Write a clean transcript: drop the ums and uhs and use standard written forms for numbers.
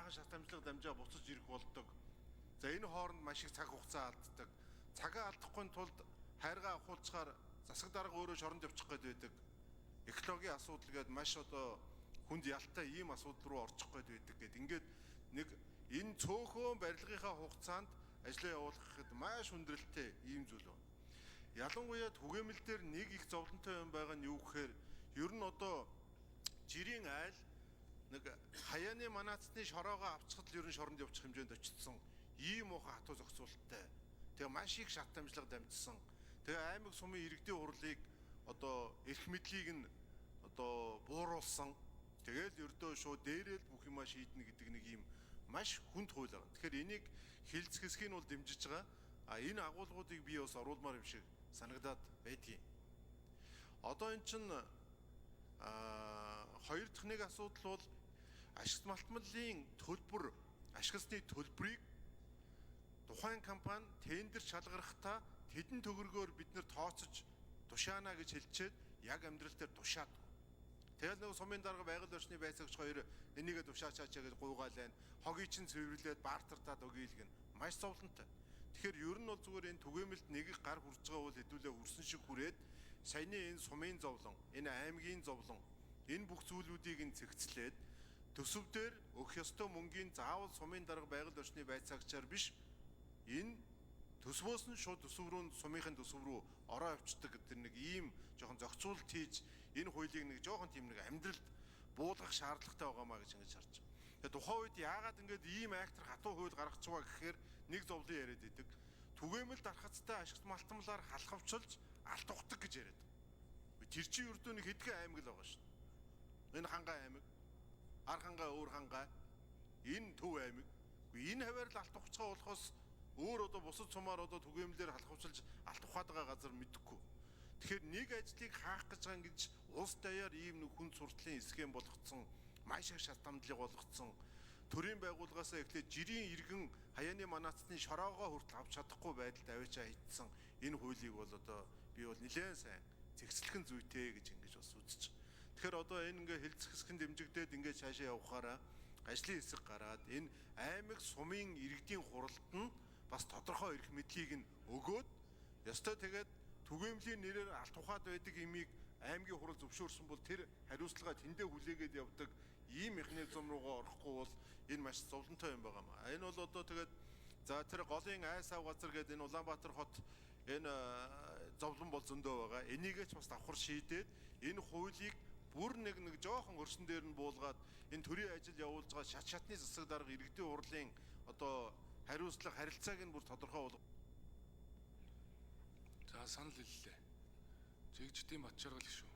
баахан шат амжилга дамжаа буцаж ирэх болдог. За энэ хооронд маш их цаг хугацаа алддаг. Цагаа алдахгүй тулд хайргаа авахулцгаар засаг дарга өөрөө шоронд явчих гээд байдаг. Экологийн асуудал гээд маш одоо хүнд ялтай ийм асуудал руу орчих гээд байдаг гэд. Ингээд нэг энэ цөөхөн барилгынхаа хугацаанд ажлаа явуулахад маш хүндрэлтэй ийм зүйл байна. Ялангуяа түгээмэл дээр нэг их зовлонтой юм байгаа нь юу гэхээр ер нь одоо жирийн айл нэг хаяаны манаацны шороогоо авчихад л ер нь шоронд явчих хэмжээнд очсон ийм муухай хатуу зохицуулттай. Тэгээ маш их шат амжилга дамжсан. Тэгээ аймаг сумын иргэдийн хурлыг одоо эрх мэдлийг нь одоо бууруулсан. Тэгээл ердөө шууд дээрэл бүх юмаа шийднэ гэдэг нэг ийм маш хүнд хууль байна. Тэгэхээр энийг хилц хэсгийг нь бол дэмжиж байгаа. Энэ агуулгуудыг би бас оруулмаар юм шиг санагдаад байдгийн. Одоо эн чинь хоёр дахь нэг асуудал бол ашигт малтмалын төлбөр, ашигласны төлбөрийг тухайн компани тендер шалгарахдаа тэдэн төгрөгөөр бид нэр тооцож тушаана гэж хэлчихэд яг амьдрал дээр тушаад. Тэгэл нэг сумын дарга байгаль орчны байцаагч хоёр энийгээ тушаачаачаа гэж гуйгаал байна. Хогийг чинь цэвэрлээд бартартаад өгийлгэн маш зовлонтой. Тэгэхээр ер нь бол зүгээр энэ түгээмэлд нэг гар хүрж байгаа бол хэдүүлээ хүрсэн шиг хүрээд саяны энэ сумын зовлон, энэ аймгийн зовлон, энэ бүх зүйлүүдийг нь цэгцлээд төсөв дээр өгөх ёстой мөнгөний заавал сумын дарга байгаль орчны байцаагчаар биш энэ төсвөөс нь шууд төсөв рүү сумынхын төсөв рүү ороо авчдаг гэдэг нэг ийм жоохон зохицуулт хийж энэ хуулийг нэг жоохон тийм нэг амьдралд буулгах шаардлагатай байгаамаа гэж ингэж харж байна. Тэгээ тухайн үед яагаад ингэж ийм актер хатуу хууль гаргачихваа гэхээр нэг зовлон яриад идэг. Түгээмэл дархацтай ашигт малтмалаар халахвчилж алт ухдаг гэж яриад. Тэр чинь ердөө нэг хэдхэн аймаг л байгаа шүү. Энэ хангай аймаг, ар хангай, өөр хангай, энэ төв аймаг. Энэ хаваар л алт ухцгаа болохоос өөр одоо бусад сумаар одоо түгээмлээр халахвчилж алт ухаад байгаа газар мэдэхгүй. Тэгэхээр нэг ажлыг хаах гэж байгаа ингэж улс даяар ийм нэг хүн суртлын схем болгоцсон, маш их шат амдлага болгоцсон. Төрийн байгууллагаасаа эхлээд жирийн иргэн хаяаны манаацны шороогоо хүртэл авч чадахгүй байдалд аваачаа хийцсэн энэ хуулийг бол одоо би бол нэлээд сайн зэгцлэхэн зүйтэй гэж ингэж бас үзэж. Тэгэхээр одоо энэ ингээ хилцэх хэсгэн дэмжигдээд ингээ цаашаа явахаараа ажлын хэсэг гараад энэ аймаг сумын иргэдийн хуралд нь бас тодорхой эрх мэдлийг нь өгөөд ёстой тэгээд түгээмлийн нэрээр алт ухаад байдаг имийг аймгийн хурал зөвшөөрсөн бол тэр хариуцлага тэндээ хүлээгээд явдаг ийм механизм руугаа орохгүй бол энэ маш зовлонтой юм байгаа маа. Энэ бол одоо тэгээд за тэр голын айс ав газар гэдэг энэ Улаанбаатар хот энэ зовлон бол зөндөө байгаа. Энийгээ ч бас давхар шийдээд энэ хуулийг бүр нэг жоохон өрсөн дээр нь буулгаад энэ төрийн ажил явуулж байгаа шат шатны засаг дарга иргэдийн хурлын одоо хариуцлага харилцааг нь бүр тодорхой болгох. За санал хэллээ. Жигждийн бат жаргал шүү.